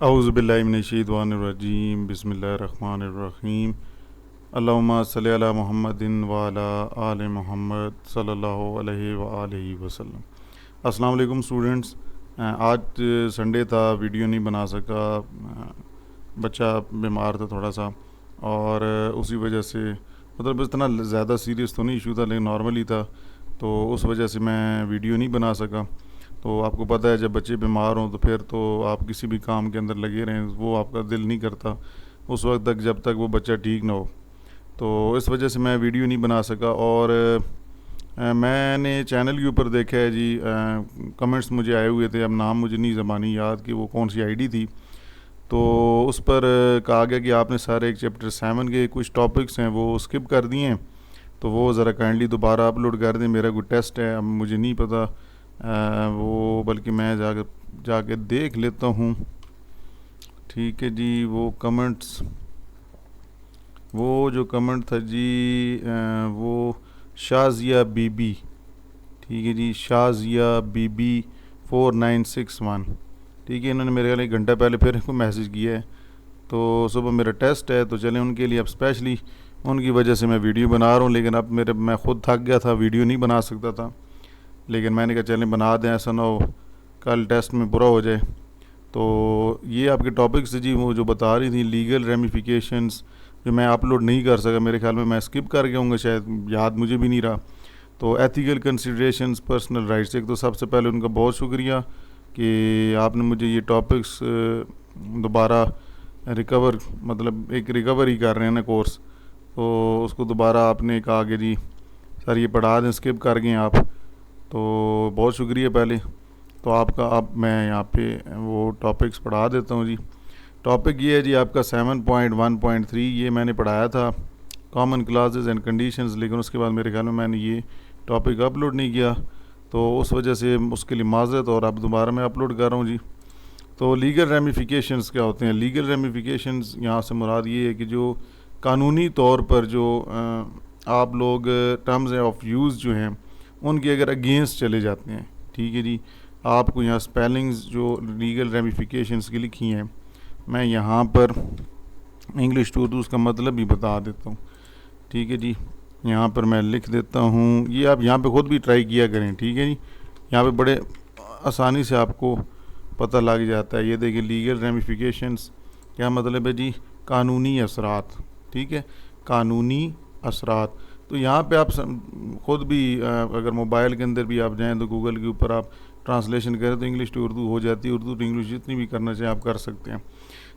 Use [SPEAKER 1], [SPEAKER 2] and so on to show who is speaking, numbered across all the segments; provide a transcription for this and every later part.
[SPEAKER 1] औज़ुबिल्लाहिमिनश्शैतानिर्रजीम बिस्मिल्लाहिर्रहमानिर्रहीम अल्लाहुम्मा सल्लि अला मुहम्मदिन व अला आले मुहम्मद सल्लल्लाहु अलैहि व आलिहि वसल्लम। अस्सलाम वालेकुम स्टूडेंट्स। आज संडे था, वीडियो नहीं बना सका। बच्चा बीमार था थोड़ा सा, और उसी वजह से मतलब इतना ज़्यादा सीरियस तो नहीं इशू था, लेकिन नॉर्मल ही था, तो उस वजह से मैं वीडियो नहीं बना सका। तो आपको पता है, जब बच्चे बीमार हों तो फिर तो आप किसी भी काम के अंदर लगे रहें, वो आपका दिल नहीं करता उस वक्त तक जब तक वो बच्चा ठीक ना हो। तो इस वजह से मैं वीडियो नहीं बना सका। और मैंने चैनल के ऊपर देखा है जी, कमेंट्स मुझे आए हुए थे, अब नाम मुझे नहीं ज़बानी याद कि वो कौन सी आईडी थी। तो उस पर कहा गया कि आपने सारे एक चैप्टर 7 के कुछ टॉपिक्स हैं वो स्किप कर दिए हैं, तो वो ज़रा काइंडली दोबारा अपलोड कर दें। मेरा कोई टेस्ट है, अब मुझे नहीं पता वो, बल्कि मैं जाके देख लेता हूँ। ठीक है जी। वो जो कमेंट था जी, वो शाजिया बीबी, ठीक है जी, शाजिया बीबी 4961, ठीक है। इन्होंने मेरे ख्याल 1 घंटा पहले फिर को मैसेज किया है। तो सुबह मेरा टेस्ट है, तो चलें उनके लिए अब स्पेशली उनकी वजह से मैं वीडियो बना रहा हूँ। लेकिन अब मैं ख़ुद थक गया था, वीडियो नहीं बना सकता था, लेकिन मैंने कहा चलें बना दें, ऐसा ना हो कल टेस्ट में बुरा हो जाए। तो ये आपके टॉपिक्स जी, वो जो बता रही थी लीगल रेमिफिकेशंस, जो मैं अपलोड नहीं कर सका, मेरे ख्याल में मैं स्किप कर गया हूँगा, शायद याद मुझे भी नहीं रहा। तो एथिकल कंसिडरेशंस, पर्सनल राइट्स, एक तो सबसे पहले उनका बहुत शुक्रिया कि आपने मुझे ये टॉपिक्स दोबारा रिकवर, मतलब एक रिकवरी कर रहे हैं ना कोर्स, तो उसको दोबारा आपने कहा कि जी सर ये पढ़ा दें, स्किप कर गए आप, तो बहुत शुक्रिया पहले तो आपका। अब मैं यहाँ पे वो टॉपिक्स पढ़ा देता हूँ जी। टॉपिक ये है जी आपका 7.1.3, ये मैंने पढ़ाया था, कॉमन क्लासेस एंड कंडीशंस, लेकिन उसके बाद मेरे ख्याल में मैंने ये टॉपिक अपलोड नहीं किया, तो उस वजह से उसके लिए माज़रत, और अब दोबारा मैं अपलोड कर रहा हूँ जी। तो लीगल रेमिफिकेशंस क्या होते हैं? लीगल रेमिफिकेशंस यहाँ से मुराद ये है कि जो कानूनी तौर पर जो आप लोग टर्म्स ऑफ यूज़ जो हैं उनके अगर अगेंस्ट चले जाते हैं, ठीक है जी। आपको यहाँ स्पेलिंग्स जो लीगल रेमिफिकेशंस की लिखी हैं, मैं यहाँ पर इंग्लिश टू उसका मतलब भी बता देता हूँ, ठीक है जी। यहाँ पर मैं लिख देता हूँ, ये आप यहाँ पे ख़ुद भी ट्राई किया करें, ठीक है जी। यहाँ पे बड़े आसानी से आपको पता लग जाता है। ये देखिए, लीगल रेमिफिकेशंस क्या मतलब है जी? कानूनी असरात, ठीक है, कानूनी असरात। तो यहाँ पे आप ख़ुद भी अगर मोबाइल के अंदर भी आप जाएँ तो गूगल के ऊपर आप ट्रांसलेशन करें तो इंग्लिश टू उर्दू हो जाती है, उर्दू टू इंग्लिश, जितनी भी करना चाहें आप कर सकते हैं।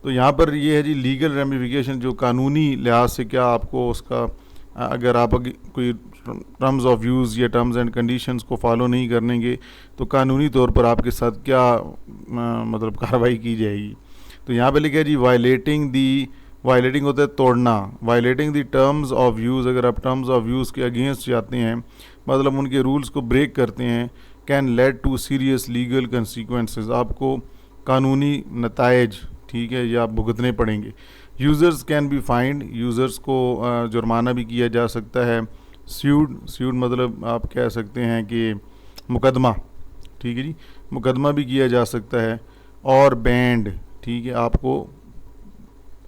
[SPEAKER 1] तो यहाँ पर ये है जी लीगल रेमिफिकेशन, जो कानूनी लिहाज से क्या आपको उसका, अगर आप कोई टर्म्स ऑफ यूज़ या टर्म्स एंड कंडीशंस को फॉलो नहीं करेंगे तो कानूनी तौर पर आपके साथ क्या मतलब कार्रवाई की जाएगी। तो यहाँ पे लिखा है जी वायलेटिंग होता है तोड़ना, violating the terms of use, अगर आप टर्म्स ऑफ यूज़ के अगेंस्ट जाते हैं, मतलब उनके रूल्स को ब्रेक करते हैं, can lead to serious legal consequences, आपको कानूनी नताइज, ठीक है, या आप भुगतने पड़ेंगे। Users can be fined, users को जुर्माना भी किया जा सकता है। स्यूड मतलब आप कह सकते हैं कि मुकदमा, ठीक है जी, मुकदमा भी किया जा सकता है। और बैंड, ठीक है, आपको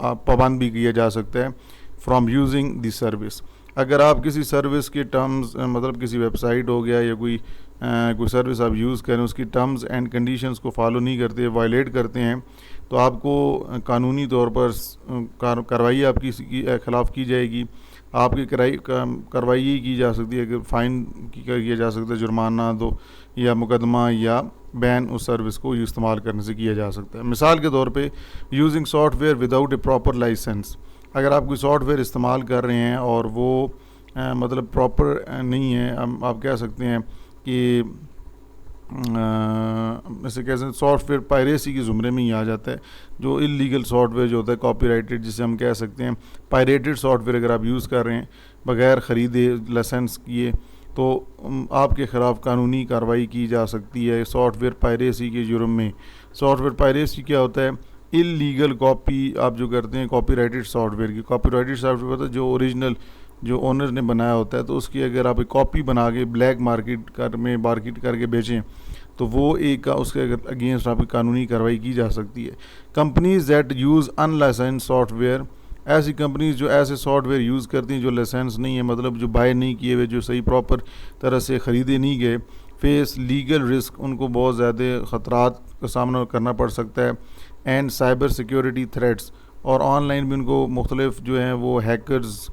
[SPEAKER 1] पाबंद भी किया जा सकता है फ्रॉम यूजिंग द सर्विस। अगर आप किसी सर्विस के टर्म्स, मतलब किसी वेबसाइट हो गया या कोई सर्विस आप यूज़ करें, उसकी टर्म्स एंड कंडीशंस को फॉलो नहीं करते, वायलेट करते हैं, तो आपको कानूनी तौर पर कार्रवाई आपकी ख़िलाफ़ की जाएगी। आपकी कार्रवाई ही की जा सकती है कि फ़ाइन किया जा सकता है, जुर्माना दो, या मुकदमा, या बैन उस सर्विस को इस्तेमाल करने से किया जा सकता है। मिसाल के तौर पे using software without a proper licence, अगर आप कोई सॉफ्टवेयर इस्तेमाल कर रहे हैं और वो मतलब प्रॉपर नहीं है, आप कह सकते हैं कि ऐसे कैसे सॉफ्टवेयर पायरेसी के ज़ुमरे में ही आ जाता है। जो इलीगल सॉफ्टवेयर जो होता है, कॉपीराइटेड जिसे हम कह सकते हैं, पायरेटेड सॉफ्टवेयर अगर आप यूज़ कर रहे हैं बग़ैर ख़रीदे, लाइसेंस किए, तो आपके ख़िलाफ़ कानूनी कार्रवाई की जा सकती है सॉफ्टवेयर पायरेसी के जुर्म में। सॉफ्टवेयर पायरेसी क्या होता है? इलीगल कॉपी आप जो करते हैं कॉपीराइटेड सॉफ्टवेयर की। कॉपीराइटेड सॉफ्टवेयर होता है जो ओरिजिनल, जो ओनर ने बनाया होता है, तो उसकी अगर आप एक कॉपी बना के ब्लैक मार्केट करके बेचें, तो वो एक उसके अगेंस्ट आपकी कानूनी कार्रवाई की जा सकती है। Companies that use unlicensed software, ऐसी कंपनीज जो ऐसे सॉफ्टवेयर यूज़ करती हैं जो लाइसेंस नहीं है, मतलब जो बाय नहीं किए हुए, जो सही प्रॉपर तरह से ख़रीदे नहीं गए, फेस लीगल रिस्क, उनको बहुत ज़्यादा ख़तरात का सामना करना पड़ सकता है, एंड साइबर सिक्योरिटी थ्रेट्स, और ऑनलाइन भी उनको मुख्तलिफ जो हैं वो हैकर्स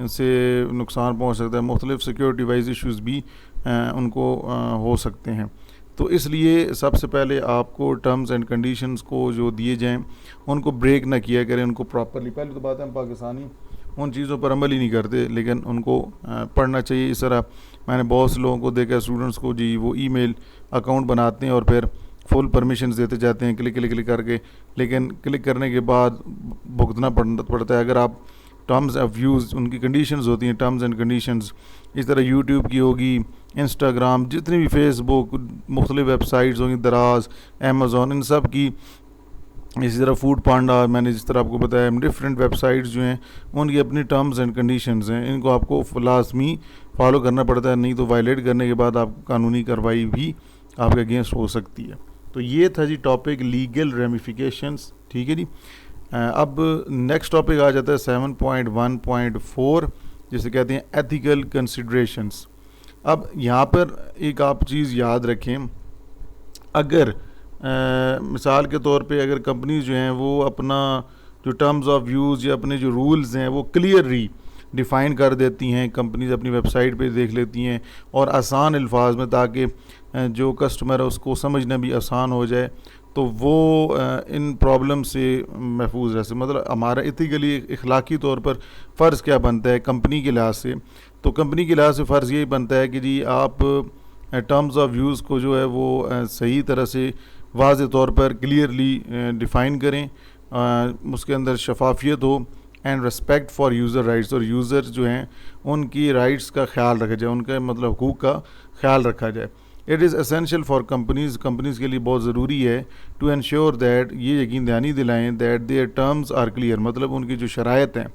[SPEAKER 1] से नुकसान पहुंच सकता है, मुख्तलिफ सिक्योरिटी वाइज इश्यूज़ भी उनको हो सकते हैं। तो इसलिए सबसे पहले आपको टर्म्स एंड कंडीशंस को जो दिए जाएं उनको ब्रेक ना किया करें, उनको प्रॉपरली। पहले तो बात है हम पाकिस्तानी उन चीज़ों पर अमल ही नहीं करते, लेकिन उनको पढ़ना चाहिए। इस तरह मैंने बहुत से लोगों को देखा, स्टूडेंट्स को जी, वो ईमेल अकाउंट बनाते हैं और फिर फुल परमिशंस देते जाते हैं क्लिक क्लिक क्लिक करके, लेकिन क्लिक करने के बाद भुगतना पड़ता है। अगर आप टर्म्स ऑफ यूज़, उनकी कंडीशंस होती हैं टर्म्स एंड कंडीशंस, इस तरह यूट्यूब की होगी, इंस्टाग्राम, जितनी भी फेसबुक, मुख्तलिफ वेबसाइट्स होंगी, दराज, अमेज़ॉन, इन सब की, इसी तरह फूड पांडा, मैंने जिस तरह आपको बताया, डिफरेंट वेबसाइट्स जो हैं उनकी अपनी टर्म्स एंड कंडीशंस हैं, इनको आपको लाजमी फॉलो करना पड़ता है, नहीं तो वायलेट करने के बाद आप कानूनी कार्रवाई भी आपके अगेंस्ट हो सकती है। तो ये था जी टॉपिक लीगल रेमिफिकेशंस, ठीक है जी। अब नेक्स्ट टॉपिक आ जाता है 7.1.4, जिसे कहते हैं एथिकल कंसिडरेशंस। अब यहाँ पर एक आप चीज़ याद रखें, अगर मिसाल के तौर पे अगर कंपनीज जो हैं वो अपना जो टर्म्स ऑफ यूज़ या अपने जो रूल्स हैं वो क्लियरली डिफ़ाइन कर देती हैं, कंपनीज अपनी वेबसाइट पे देख लेती हैं और आसान अल्फाज में, ताकि जो कस्टमर है उसको समझना भी आसान हो जाए, तो वो इन प्रॉब्लम से महफूज रह सके। मतलब हमारा इथिकली इखलाकी तौर पर फ़र्ज़ क्या बनता है कंपनी के लिहाज से, तो कंपनी के लिहाज से फ़र्ज़ यही बनता है कि जी आप टर्म्स ऑफ यूज़ को जो है वो सही तरह से वाज़े तौर पर क्लियरली डिफ़ाइन करें, उसके अंदर शफाफियत हो, and respect for user rights, और यूज़र जो हैं उनकी राइट्स का ख्याल रखा जाए, उनके मतलब हुकूक का ख्याल रखा जाए। It is essential for companies के लिए बहुत ज़रूरी है टू इंश्योर दैट, ये यकीन दहानी दिलाएँ that their terms are clear, मतलब उनकी जो शराइत हैं,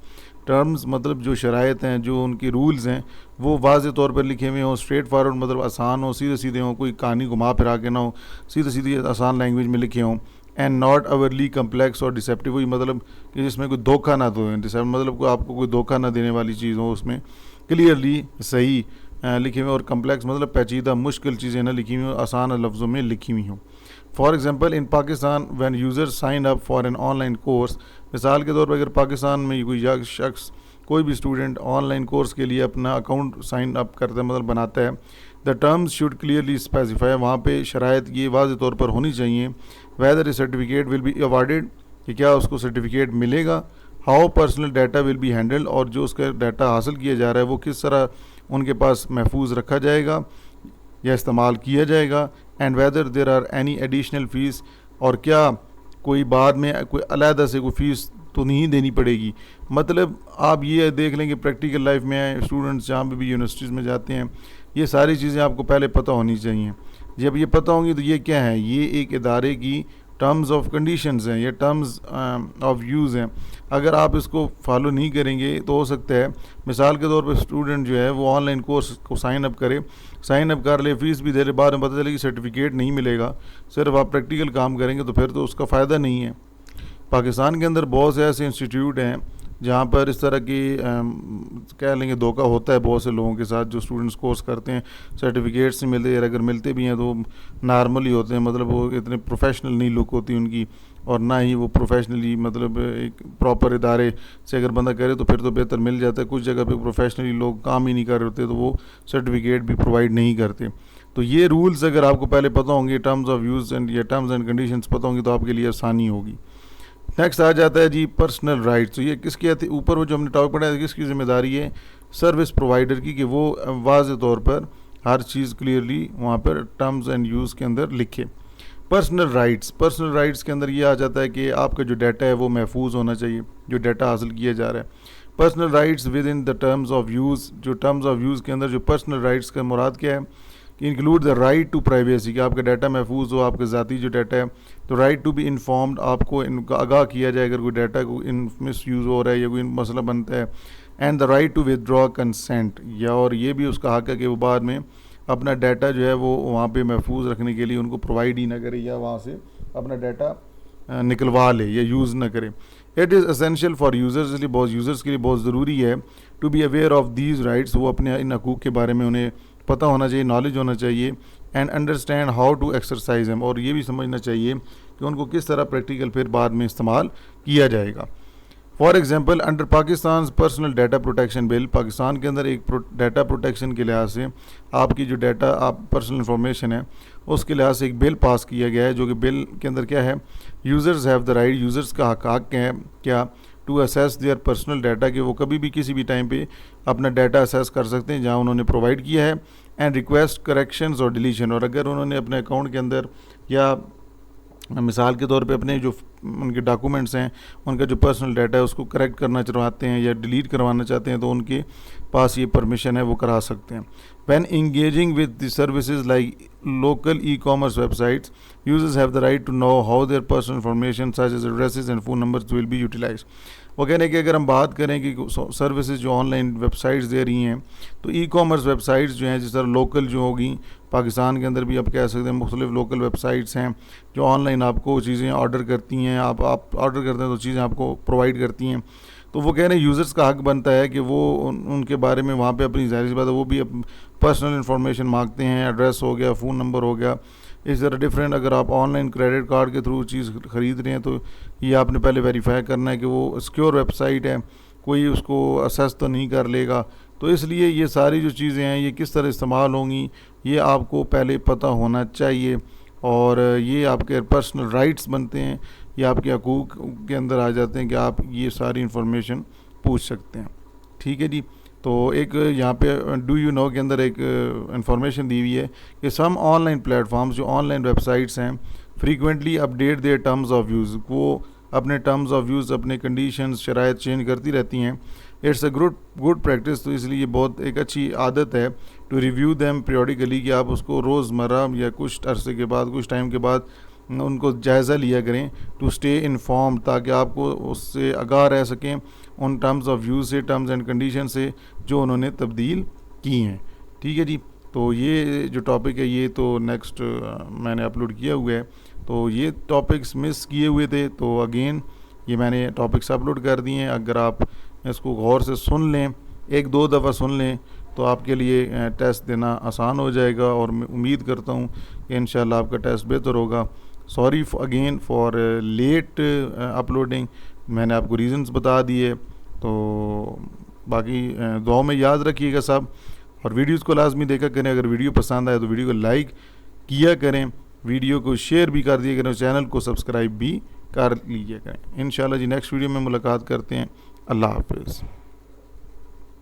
[SPEAKER 1] टर्म्स मतलब जो शराइत हैं, जो उनके रूल्स हैं वो वाज़े तौर पर लिखे हुए हों, स्ट्रेट फॉरवर्ड मतलब आसान हो, सीधे सीधे हों, कोई कहानी घुमा फिरा के ना हो, सीधे सीधे आसान लैंग्वेज में लिखे हों, एंड नॉट अवरली कम्प्लेक्स और डिसेप्टिव, वही मतलब कि जिसमें कोई धोखा ना दो, मतलब कोई आपको कोई धोखा ना देने वाली चीज़ हो, उसमें क्लियरली सही लिखी हुई, और कम्प्लेक्स मतलब पेचीदा मुश्किल चीज़ें ना लिखी हुई हों, आसान लफ्ज़ों में लिखी हुई हों। For example in Pakistan when user sign up for an online course, मिसाल के तौर पर अगर पाकिस्तान में कोई शख्स, कोई भी स्टूडेंट ऑनलाइन कोर्स के लिए अपना अकाउंट साइन अप करता है, मतलब बनाता है, the terms should clearly specify, वहाँ पे शराइत ये वाज़े तौर पर होनी चाहिए, whether a certificate will be awarded, कि क्या उसको सर्टिफिकेट मिलेगा, how personal data will be handled, और जो उसका डाटा हासिल किया जा रहा है वो किस तरह उनके पास महफूज रखा जाएगा या इस्तेमाल किया जाएगा, and whether there are any additional fees, और क्या कोई बाद में कोई अलहदा से कोई फ़ीस तो नहीं देनी पड़ेगी। मतलब आप ये देख लेंगे प्रैक्टिकल लाइफ में स्टूडेंट्स जहाँ पे भी यूनिवर्सिटीज़ में जाते हैं, ये सारी चीज़ें आपको पहले पता होनी चाहिए। जब ये पता होंगी तो ये क्या है, ये एक इदारे की टर्म्स ऑफ कंडीशंस हैं, ये टर्म्स ऑफ यूज़ हैं। अगर आप इसको फॉलो नहीं करेंगे तो हो सकता है मिसाल के तौर पर स्टूडेंट जो है वो ऑनलाइन कोर्स को साइन अप करे, साइन अप कर ले, फ़ीस भी दे रहे, बाद में पता चले कि सर्टिफिकेट नहीं मिलेगा, सिर्फ आप प्रैक्टिकल काम करेंगे तो फिर तो उसका फ़ायदा नहीं है। पाकिस्तान के अंदर बहुत से ऐसे इंस्टीट्यूट हैं जहाँ पर इस तरह की कह लेंगे धोखा होता है बहुत से लोगों के साथ, जो स्टूडेंट्स कोर्स करते हैं, सर्टिफिकेट्स नहीं मिलते, अगर मिलते भी हैं तो नॉर्मल ही होते हैं, मतलब वो इतने प्रोफेशनल नहीं लुक होती उनकी, और ना ही वो प्रोफेशनली मतलब एक प्रॉपर इदारे से अगर बंदा करे तो फिर तो बेहतर मिल जाता है। कुछ जगह पे प्रोफेशनली लोग काम ही नहीं कर रहे होते तो वो सर्टिफिकेट भी प्रोवाइड नहीं करते। तो ये रूल्स अगर आपको पहले पता होंगे, टर्म्स ऑफ यूज़ एंड या टर्म्स एंड कंडीशंस पता होंगी तो आपके लिए आसानी होगी। नेक्स्ट आ जाता है जी पर्सनल राइट्स। तो ये किसके ऊपर वो जो हमने टॉपिक पढ़ा है किसकी जिम्मेदारी है, सर्विस प्रोवाइडर की, कि वो वाज़े तौर पर हर चीज़ क्लियरली वहाँ पर टर्म्स एंड यूज़ के अंदर लिखे। पर्सनल राइट्स के अंदर ये आ जाता है कि आपका जो डाटा है वो महफूज होना चाहिए, जो डाटा हासिल किया जा रहा है। Personal rights with in the terms of use, जो टर्म्स ऑफ यूज़ के अंदर जो पर्सनल राइट्स का मुराद क्या है कि include the right to privacy, कि आपका डाटा महफूज हो, आपका ज़ाती जो डाटा है, तो राइट टू बी इन्फॉर्म्ड, आपको इनका आगाह किया जाए अगर कोई डाटा को मिस यूज़ हो रहा है या कोई मसला बनता है, and the right to withdraw consent, या और ये भी उसका हक है कि वो बाद में अपना डाटा जो है वो वहाँ पे महफूज रखने के लिए उनको प्रोवाइड ही ना करे या वहाँ से अपना डाटा निकलवा ले या यूज़ ना करे। It is essential for users, इसलिए बहुत यूज़र्स के लिए बहुत ज़रूरी है to be aware of these rights, वो अपने इन हकूक़ के बारे में उन्हें पता होना चाहिए, नॉलेज होना चाहिए, and understand how to exercise them, और ये भी समझना चाहिए कि उनको किस तरह प्रैक्टिकल फिर बाद में इस्तेमाल किया जाएगा। For example under Pakistan personal data protection bill, Pakistan के अंदर एक डाटा प्रोटेक्शन के लिहाज से आपकी जो डाटा आप पर्सनल इंफॉर्मेशन है उसके लिहाज से एक बिल पास किया गया है, जो कि बिल के अंदर क्या है, users have the right, users का हक़ है क्या, to access their personal data, कि वो कभी भी किसी भी टाइम पे अपना डाटा असेस कर सकते हैं जहाँ उन्होंने प्रोवाइड किया है, एंड रिक्वेस्ट करेक्शंस और डिलीशन, और अगर उन्होंने अपने अकाउंट के अंदर या मिसाल के तौर पे अपने जो उनके डॉक्यूमेंट्स हैं उनका जो पर्सनल डाटा है उसको करेक्ट करना चाहते हैं या डिलीट करवाना चाहते हैं तो उनके पास ये परमिशन है, वो करा सकते हैं। When engaging with the services like local e-commerce websites, users have the right to know how their personal information such as addresses and phone numbers will be utilised. वो कह रहे हैं कि अगर हम बात करें कि सर्विसेज जो ऑनलाइन वेबसाइट्स दे रही हैं तो ई-कॉमर्स वेबसाइट्स जो हैं, जिस तरह लोकल जो होगी पाकिस्तान के अंदर भी आप कह सकते हैं मुख्तलिफ लोकल वेबसाइट्स हैं जो ऑनलाइन आपको चीज़ें ऑर्डर करती हैं, आप ऑर्डर करते हैं तो चीज़ें आपको प्रोवाइड करती हैं, तो वो कह रहे हैं यूज़र्स का हक बनता है कि वो उनके बारे में वहाँ पे अपनी ज़ाहिर सी बात है वो भी पर्सनल इन्फॉर्मेशन मांगते हैं, एड्रेस हो गया, फ़ोन नंबर हो गया। इस तरह डिफरेंट अगर आप ऑनलाइन क्रेडिट कार्ड के थ्रू चीज़ ख़रीद रहे हैं तो ये आपने पहले वेरीफाई करना है कि वो सिक्योर वेबसाइट है, कोई उसको असेस तो नहीं कर लेगा। तो इसलिए ये सारी जो चीज़ें हैं ये किस तरह इस्तेमाल होंगी ये आपको पहले पता होना चाहिए, और ये आपके पर्सनल राइट्स बनते हैं, ये आपके हकूक़ के अंदर आ जाते हैं कि आप ये सारी इन्फॉर्मेशन पूछ सकते हैं। ठीक है जी। तो एक यहाँ पे डू यू नो के अंदर एक इंफॉर्मेशन दी हुई है कि सम ऑनलाइन प्लेटफॉर्म्स जो ऑनलाइन वेबसाइट्स हैं frequently update their terms of use, वो अपने टर्म्स ऑफ यूज़ अपने कंडीशंस शराइत चेंज करती रहती हैं। इट्स अ गुड प्रैक्टिस, तो इसलिए बहुत एक अच्छी आदत है टू रिव्यू दैम पीरियडिकली, कि आप उसको रोज़मर्रा या कुछ अरसे के बाद कुछ टाइम के बाद उनको जायज़ा लिया करें, टू स्टे इन्फॉर्म, ताकि आपको उससे आगाह रह सकें उन टर्म्स ऑफ यूज़ से, टर्म्स एंड कंडीशन से जो उन्होंने तब्दील की हैं। ठीक है जी। तो ये जो टॉपिक है ये तो नेक्स्ट मैंने अपलोड किया हुआ है, तो ये टॉपिक्स मिस किए हुए थे तो अगेन ये मैंने टॉपिक्स अपलोड कर दिए हैं। अगर आप इसको गौर से सुन लें, एक दो दफ़ा सुन लें तो आपके लिए टेस्ट देना आसान हो जाएगा, और मैं उम्मीद करता हूँ कि इंशाल्लाह आपका टेस्ट बेहतर होगा। Sorry again for late uploading, मैंने आपको रीज़न्स बता दिए। तो बाकी दुआओं में याद रखिएगा सब, और वीडियोज़ को लाजमी देखा करें। अगर वीडियो पसंद आए तो वीडियो को लाइक किया करें, वीडियो को शेयर भी कर दिया करें, चैनल को सब्सक्राइब भी कर लीजिए करें। इंशाल्लाह जी नेक्स्ट वीडियो में मुलाकात करते हैं। अल्लाह हाफ़िज़।